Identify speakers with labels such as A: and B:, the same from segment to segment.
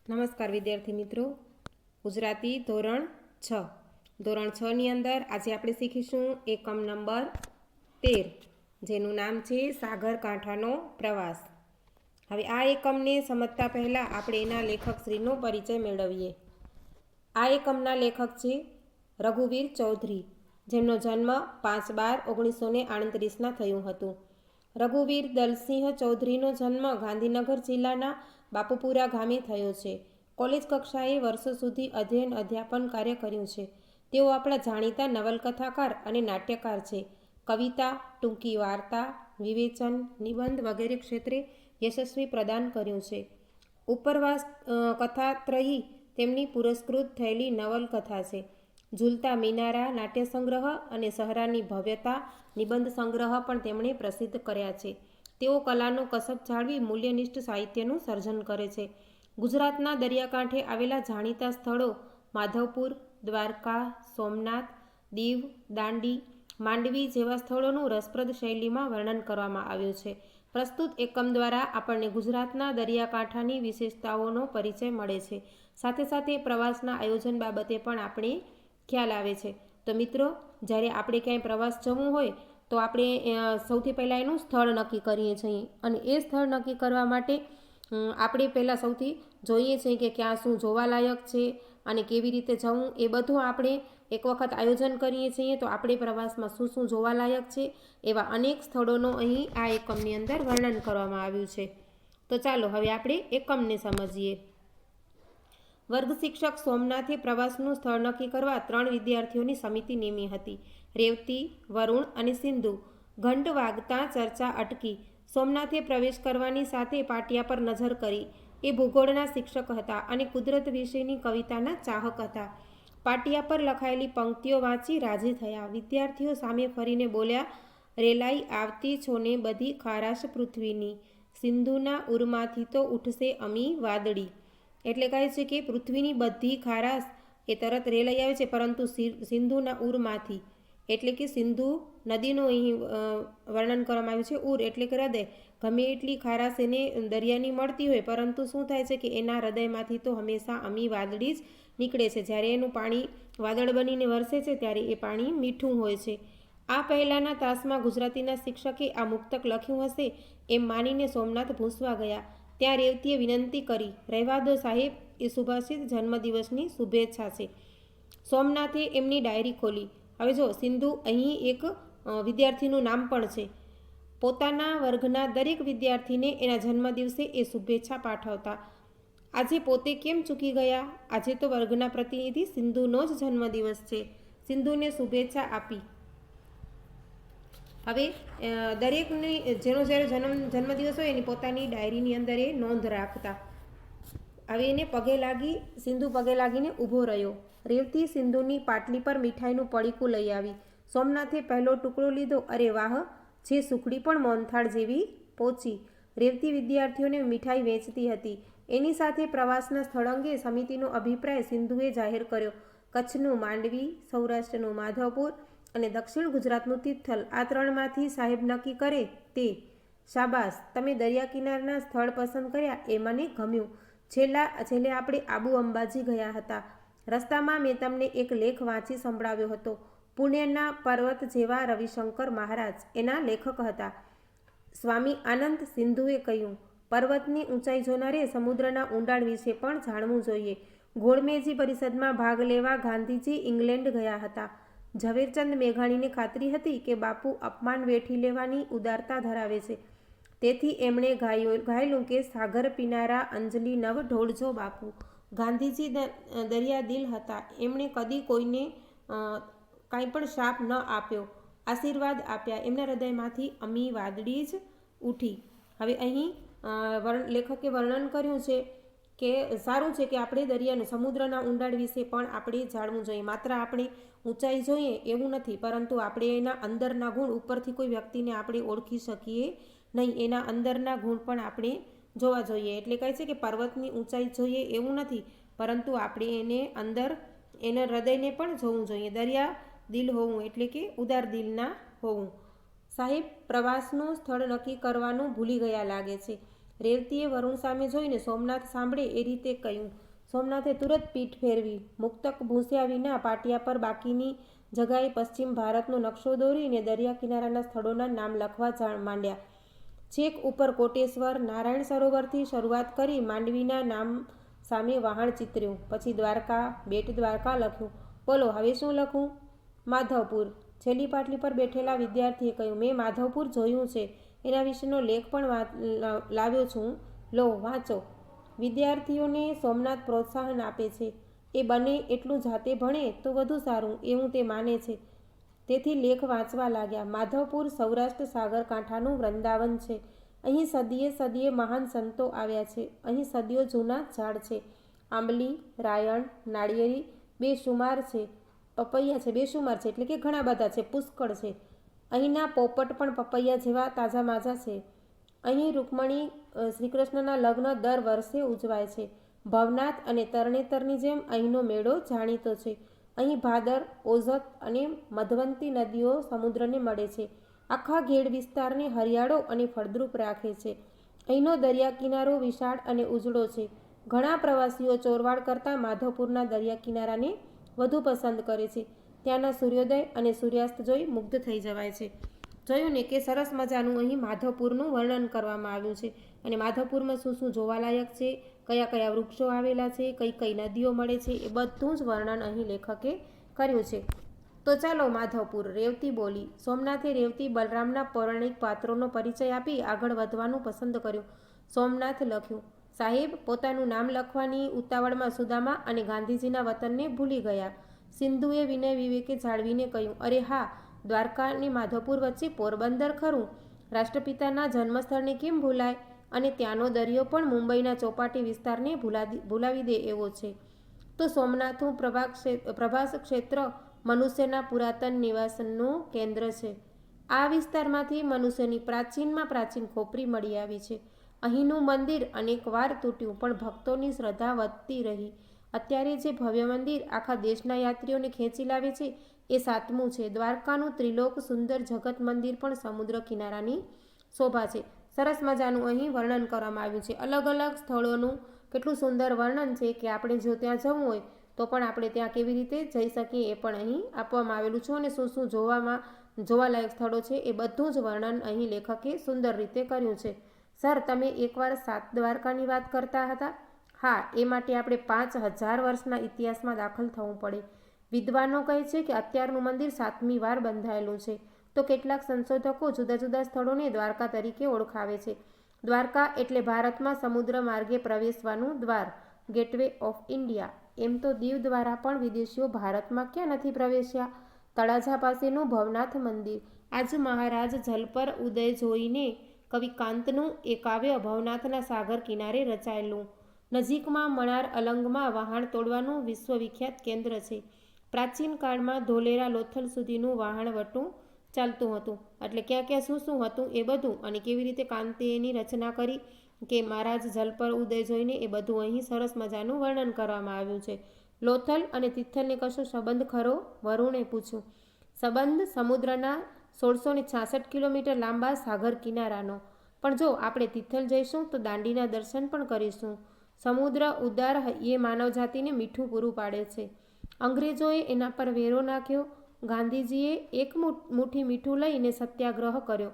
A: નમસ્કાર વિદ્યાર્થી મિત્રો, ગુજરાતી ધોરણ 6ની અંદર આજે આપણે શીખીશું એકમ નંબર 13, જેનું નામ છે સાગરકાંઠાનો પ્રવાસ. હવે આ એકમને સમજતા પહેલાં આપણે એના લેખકશ્રીનો પરિચય મેળવીએ. આ એકમના લેખક છે રઘુવીર ચૌધરી, જેમનો જન્મ 5/12/1938 થયું હતું. રઘુવીર દલસિંહ ચૌધરીનો જન્મ ગાંધીનગર જિલ્લાના બાપુપુરા ગામે થયો છે. કોલેજ કક્ષાએ વર્ષો સુધી અધ્યયન અધ્યાપન કાર્ય કર્યું છે. તેઓ આપણા જાણીતા નવલકથાકાર અને નાટ્યકાર છે. કવિતા, ટૂંકી વાર્તા, વિવેચન, નિબંધ વગેરે ક્ષેત્રે યશસ્વી પ્રદાન કર્યું છે. ઉપરવાસ કથાત્રયી તેમની પુરસ્કૃત થયેલી નવલકથા છે. ઝૂલતા મિનારા નાટ્ય સંગ્રહ અને સહરાની ભવ્યતા નિબંધ સંગ્રહ પણ તેમણે પ્રસિદ્ધ કર્યા છે. તેઓ કલાનો કસબ જાળવી મૂલ્યનિષ્ઠ સાહિત્યનું સર્જન કરે છે. ગુજરાતના દરિયાકાંઠે આવેલા જાણીતા સ્થળો માધવપુર, દ્વારકા, સોમનાથ, દીવ, દાંડી, માંડવી જેવા સ્થળોનું રસપ્રદ શૈલીમાં વર્ણન કરવામાં આવ્યું છે. પ્રસ્તુત એકમ દ્વારા આપણને ગુજરાતના દરિયાકાંઠાની વિશેષતાઓનો પરિચય મળે છે. સાથે સાથે પ્રવાસના આયોજન બાબતે પણ આપણે ખ્યાલ આવે છે. તો મિત્રો, જ્યારે આપણે ક્યાંય પ્રવાસ જવું હોય તો આપણે સૌથી પહેલાં એનું સ્થળ નક્કી કરીએ છીએ, અને એ સ્થળ નક્કી કરવા માટે આપણે પહેલાં સૌથી જોઈએ છીએ કે ક્યાં શું જોવાલાયક છે અને કેવી રીતે જવું, એ બધું આપણે એક વખત આયોજન કરીએ છીએ. તો આપણે પ્રવાસમાં શું શું જોવાલાયક છે એવા અનેક સ્થળોનો અહીં આ એકમની અંદર વર્ણન કરવામાં આવ્યું છે. તો ચાલો હવે આપણે એકમને સમજીએ. વર્ગ શિક્ષક સોમનાથે પ્રવાસનું સ્થળ નક્કી કરવા 3 વિદ્યાર્થીઓની સમિતિ નિમી હતી. રેવતી, વરુણ અને સિંધુ. ઘંટ વાગતાં ચર્ચા અટકી. સોમનાથે પ્રવેશ કરવાની સાથે પાટિયા પર નજર કરી. એ ભૂગોળના શિક્ષક હતા અને કુદરત વિશેની કવિતાના ચાહક હતા. પાટિયા પર લખાયેલી પંક્તિઓ વાંચી રાજી થયા. વિદ્યાર્થીઓ સામે ફરીને બોલ્યા, રેલાઈ આવતી છોને બધી ખારાશ પૃથ્વીની, સિંધુના ઉરમાંથી તો ઉઠશે અમી વાદળી. એટલે કહે છે કે પૃથ્વીની બધી ખારાશ એ તરત રેલાઈ આવે છે, પરંતુ સિંધુના ઉરમાંથી, એટલે કે સિંધુ નદીનું અહીં વર્ણન કરવામાં આવ્યું છે. ઉર એટલે કે હૃદય. ગમે એટલી ખારાશ એને દરિયાની મળતી હોય, પરંતુ શું થાય છે કે એના હૃદયમાંથી તો હંમેશા અમી વાદળી જ નીકળે છે. જ્યારે એનું પાણી વાદળ બનીને વરસે છે ત્યારે એ પાણી મીઠું હોય છે. આ પહેલાંના તાસમાં ગુજરાતીના શિક્ષકે આ મુક્તક લખ્યું હશે એમ માનીને સોમનાથ ભૂંસવા ગયા. ત્યાં રેવતીએ વિનંતી કરી, રહેવા દો સાહેબ, એ સુભાષિત જન્મદિવસની શુભેચ્છા છે. સોમનાથે એમની ડાયરી ખોલી. હવે જો, સિંધુ અહીં એક વિદ્યાર્થીનું નામ પણ છે. પોતાના વર્ગના દરેક વિદ્યાર્થીને એના જન્મદિવસે એ શુભેચ્છા પાઠવતા. આજે પોતે કેમ ચૂકી ગયા? આજે તો વર્ગના પ્રતિનિધિ સિંધુનો જ જન્મદિવસ છે. સિંધુને શુભેચ્છા આપી. હવે દરેકની જેનો જ્યારે જન્મદિવસ હોય એની પોતાની ડાયરીની અંદર એ નોંધ રાખતા. હવે એને પગે લાગી, સિંધુ પગે લાગીને ઊભો રહ્યો. રેવતી સિંધુની પાટલી પર મીઠાઈનું પડીકું લઈ આવી. સોમનાથે પહેલો ટુકડો લીધો. અરે વાહ, જે સુખડી પણ મોહનથાળ જેવી પોચી. રેવતી વિદ્યાર્થીઓને મીઠાઈ વેચતી હતી. એની સાથે પ્રવાસના સ્થળ અંગે સમિતિનો અભિપ્રાય સિંધુએ જાહેર કર્યો. કચ્છનું માંડવી, સૌરાષ્ટ્રનું માધવપુર અને દક્ષિણ ગુજરાતનું તિથલ, આ 3માંથી સાહેબ નક્કી કરે તે. શાબાશ, તમે દરિયા કિનારના સ્થળ પસંદ કર્યા એ મને ગમ્યું. છેલ્લે આપણે આબુ અંબાજી ગયા હતા. રસ્તામાં મેં તમને એક લેખ વાંચી સંભળાવ્યો હતો. પુણ્યના પર્વત જેવા રવિશંકર મહારાજ એના લેખક હતા. સ્વામી આનંદ. સિંધુએ કહ્યું, પર્વતની ઊંચાઈ જોનારે સમુદ્રના ઊંડાણ વિશે પણ જાણવું જોઈએ. ગોળમેજી પરિષદમાં ભાગ લેવા ગાંધીજી ઇંગ્લેન્ડ ગયા હતા. ઝવેરચંદ મેઘાણીને ખાતરી હતી કે બાપુ અપમાન વેઠી લેવાની ઉદારતા ધરાવે છે. તેથી એમણે ગાયેલું કે સાગર પીનારા અંજલિ નવ ઢોળજો બાપુ. ગાંધીજી દરિયાદિલ હતા. એમણે કદી કોઈને કાંઈ પણ શાપ ન આપ્યો, આશીર્વાદ આપ્યા. એમના હૃદયમાંથી અમી વાદળી જ ઉઠી. હવે અહીં લેખકે વર્ણન કર્યું છે કે સારું છે કે આપણે દરિયાનું સમુદ્રના ઊંડાણ વિશે પણ આપણે જાણવું જોઈએ. માત્ર આપણે ઊંચાઈ જોઈએ એવું નથી, પરંતુ આપણે એના અંદરના ગુણ, ઉપરથી કોઈ વ્યક્તિને આપણે ઓળખી શકીએ નહીં, એના અંદરના ગુણ પણ આપણે જોવા જોઈએ. એટલે કહે છે કે પર્વતની ઊંચાઈ જોઈએ એવું નથી, પરંતુ આપણે એને અંદર એના હૃદયને પણ જોવું જોઈએ. દરિયા દિલ હોવું એટલે કે ઉદાર દિલના હોવું. સાહેબ પ્રવાસનું સ્થળ નક્કી કરવાનું ભૂલી ગયા લાગે છે. રેવતીએ વરુણ સામે જોઈને સોમનાથ સાંભળે એ રીતે કહ્યું. સોમનાથે તુરત પીઠ ફેરવી મુક્તક ભૂંસ્યા વિના પાટિયા પર બાકીની જગાએ પશ્ચિમ ભારતનો નકશો દોરીને દરિયા કિનારાના સ્થળોના નામ લખવા માંડ્યા. છેક ઉપર કોટેશ્વર, નારાયણ સરોવરથી શરૂઆત કરી માંડવીના નામ સામે વહાણ ચિતર્યું. પછી દ્વારકા, બેટ દ્વારકા લખ્યું. બોલો હવે શું લખું? માધવપુર. છેલ્લી પાટલી પર બેઠેલા વિદ્યાર્થીએ કહ્યું. મેં માધવપુર જોયું છે. એના વિશેનો લેખ પણ લાવ્યો છું. લો વાંચો. વિદ્યાર્થીઓને સોમનાથ પ્રોત્સાહન આપે છે. એ બને એટલું જાતે ભણે તો વધુ સારું એવું તે માને છે. તેથી લેખ વાંચવા લાગ્યા. માધવપુર સૌરાષ્ટ્ર સાગરકાંઠાનું વૃંદાવન છે. અહીં સદીએ સદીએ મહાન સંતો આવ્યા છે. અહીં સદીઓ જૂના ઝાડ છે. આંબલી, રાયણ, નાળિયેરી બેશુમાર છે. પપૈયા છે બેશુમાર છે એટલે કે ઘણા બધા છે, પુષ્કળ છે. અહીંના પોપટ પણ પપૈયા જેવા તાજા માજા છે. અહીં રૂકમણી શ્રીકૃષ્ણના લગ્ન દર વર્ષે ઉજવાય છે. ભવનાથ અને તરણેતરની જેમ અહીંનો મેળો જાણીતો છે. અહીં ભાદર, ઓઝત અને મધવંતી નદીઓ સમુદ્રને મળે છે. આખા ઘેડ વિસ્તારને હરિયાળો અને ફળદ્રુપ રાખે છે. અહીંનો દરિયા કિનારો વિશાળ અને ઉજળો છે. ઘણા પ્રવાસીઓ ચોરવાડ કરતાં માધવપુરના દરિયા કિનારાને વધુ પસંદ કરે છે. ત્યાંના સૂર્યોદય અને સૂર્યાસ્ત જોઈ મુગ્ધ થઈ જવાય છે. જોયું ને કે સરસ મજાનું અહીં માધવપુરનું વર્ણન કરવામાં આવ્યું છે. અને માધવપુરમાં શું શું જોવાલાયક છે, કયા કયા વૃક્ષો આવેલા છે, કઈ કઈ નદીઓ મળે છે, એ બધું જ વર્ણન અહીં લેખકે કર્યું છે. તો ચાલો માધવપુર. રેવતી બોલી. સોમનાથે રેવતી બલરામના પૌરાણિક પાત્રોનો પરિચય આપી આગળ વધવાનું પસંદ કર્યું. સોમનાથ લખ્યું. સાહેબ પોતાનું નામ લખવાની ઉતાવળમાં સુદામા અને ગાંધીજીના વતનને ભૂલી ગયા. સિંધુએ વિનય વિવેકે જાળવીને કહ્યું. અરે હા, દ્વારકા અને માધવપુર વચ્ચે પોરબંદર ખરું. રાષ્ટ્રપિતાના જન્મસ્થળને કેમ ભૂલાય? અને ત્યાંનો દરિયો પણ મુંબઈના ચોપાટી વિસ્તારને ભૂલાવી દે એવો છે. તો સોમનાથનું પ્રભાસ ક્ષેત્ર મનુષ્યના પુરાતન નિવાસનું કેન્દ્ર છે. આ વિસ્તારમાંથી મનુષ્યની પ્રાચીનમાં પ્રાચીન ખોપરી મળી આવી છે. અહીંનું મંદિર અનેક વાર તૂટ્યું પણ ભક્તોની શ્રદ્ધા વધતી રહી. અત્યારે જે ભવ્ય મંદિર આખા દેશના યાત્રીઓને ખેંચી લાવે છે એ 7મું છે. દ્વારકાનું ત્રિલોક સુંદર જગત મંદિર પણ સમુદ્ર કિનારાની શોભા છે. સરસ મજાનું અહીં વર્ણન કરવામાં આવ્યું છે. અલગ અલગ સ્થળોનું કેટલું સુંદર વર્ણન છે કે આપણે જો ત્યાં જવું હોય તો પણ આપણે ત્યાં કેવી રીતે જઈ શકીએ એ પણ અહીં આપવામાં આવેલું છે. અને શું શું જોવાલાયક સ્થળો છે એ બધું જ વર્ણન અહીં લેખકે સુંદર રીતે કર્યું છે. સર, તમે એકવાર 7 દ્વારકાની વાત કરતા હતા. હા, એ માટે આપણે 5000 વર્ષના ઇતિહાસમાં દાખલ થવું પડે. વિદ્વાનો કહે છે કે અત્યારનું મંદિર 7મી વાર બંધાયેલું છે. તો કેટલાક સંશોધકો જુદા જુદા સ્થળોને દ્વારકા તરીકે ઓળખાવે છે. દ્વારકા એટલે ભારતમાં સમુદ્ર માર્ગે પ્રવેશવાનું દ્વાર, ગેટવે ઓફ ઇન્ડિયા. એમ તો દીવ દ્વારા પણ વિદેશીઓ ભારતમાં ક્યાં નથી પ્રવેશ્યા. તળાજા પાસેનું ભવનાથ મંદિર. આજ મહારાજ જલપર ઉદય જોઈને કવિ કાંતનું એ કાવ્ય ભવનાથના સાગર કિનારે રચાયેલું. નજીકમાં મણાર અલંગમાં વહાણ તોડવાનું વિશ્વવિખ્યાત કેન્દ્ર છે. પ્રાચીન કાળમાં ધોલેરા લોથલ સુધીનું વહાણવટું ચાલતું હતું. એટલે ક્યાં ક્યાં શું શું હતું એ બધું, અને કેવી રીતે કાંતે એની રચના કરી કે મહારાજ જલપર ઉદય જોઈને, એ બધું અહીં સરસ મજાનું વર્ણન કરવામાં આવ્યું છે. લોથલ અને તિથલને કશો સંબંધ ખરો? વરુણે પૂછ્યું. સંબંધ સમુદ્રના 1666 કિલોમીટર લાંબા સાગર કિનારાનો. પણ જો આપણે તિથલ જઈશું તો દાંડીના દર્શન પણ કરીશું. સમુદ્ર ઉદાર એ માનવજાતિને મીઠું પૂરું પાડે છે. અંગ્રેજોએ એના પર વેરો નાખ્યો. ગાંધીજીએ એક મુઠ્ઠી મીઠું લઈને સત્યાગ્રહ કર્યો.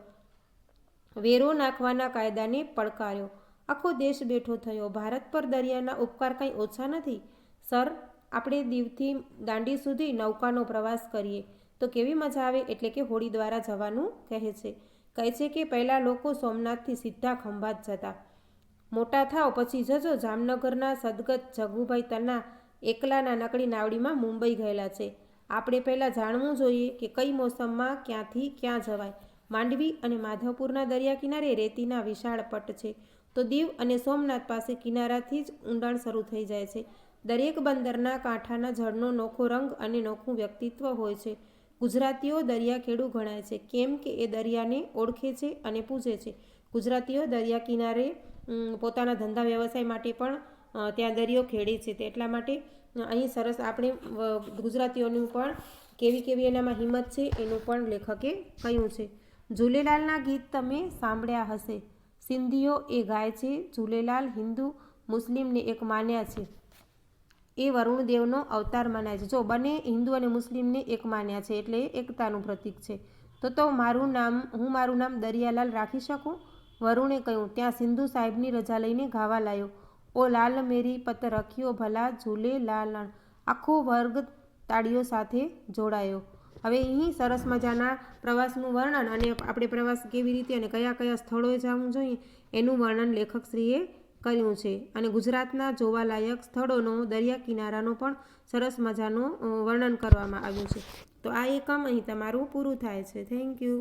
A: વેરો નાખવાના કાયદાને પડકાર્યો. આખો દેશ બેઠો થયો. ભારત પર દરિયાના ઉપકાર કંઈ ઓછા નથી. સર, આપણે દીવથી દાંડી સુધી નૌકાનો પ્રવાસ કરીએ તો કેવી મજા આવે. એટલે કે હોડી દ્વારા જવાનું કહે છે. કહે છે કે પહેલાં લોકો સોમનાથથી સીધા ખંભાત જતા. મોટા થાવ પછી જજો. જામનગરના સદગત જગુભાઈ તના એકલા નાનકડી નાવડીમાં મુંબઈ ગયેલા છે. આપણે પહેલાં જાણવું જોઈએ કે કઈ મોસમમાં ક્યાંથી ક્યાં જવાય. માંડવી અને માધવપુરના દરિયા કિનારે રેતીના વિશાળ પટ છે. તો દીવ અને સોમનાથ પાસે કિનારાથી જ ઊંડાણ શરૂ થઈ જાય છે. દરેક બંદરના કાંઠાના જળનો નોખો રંગ અને નોખું વ્યક્તિત્વ હોય છે. ગુજરાતીઓ દરિયાખેડુ ગણાય છે. કેમ કે એ દરિયાને ઓળખે છે અને પૂજે છે. ગુજરાતીઓ દરિયા કિનારે પોતાના ધંધા વ્યવસાય માટે પણ ત્યાં દરિયો ખેડે છે. એટલા માટે અહીં સરસ આપણે ગુજરાતીઓનું પણ કેવી કેવી એનામાં હિંમત છે એનું પણ લેખકે કહ્યું છે. ઝૂલેલાલના ગીત તમે સાંભળ્યા હશે. સિંધીઓ એ ગાય છે. ઝૂલેલાલ હિન્દુ મુસ્લિમને એક માન્યા છે. એ વરુણદેવનો અવતાર મનાય છે. જો બંને હિન્દુ અને મુસ્લિમને એક માન્યા છે એટલે એકતાનું પ્રતીક છે. તો હું મારું નામ દરિયાલાલ રાખી શકું? વરુણે કહ્યું. ત્યાં સિંધુ સાહેબની રજા લઈને ગાવા લાગ્યો. ઓ લાલ મેરી પત રખ્યો ભલા ઝૂલેલાલ. આખો વર્ગ તાળીઓ સાથે જોડાયો. હવે અહીં સરસ મજાના પ્રવાસનું વર્ણન અને આપણે પ્રવાસ કેવી રીતે અને કયા કયા સ્થળોએ જવું જોઈએ એનું વર્ણન લેખકશ્રીએ કર્યું છે. અને ગુજરાતના જોવાલાયક સ્થળોનો દરિયા કિનારાનો પણ સરસ મજાનું વર્ણન કરવામાં આવ્યું છે. તો આ એકમ અહીં તમારું પૂરું થાય છે. Thank you.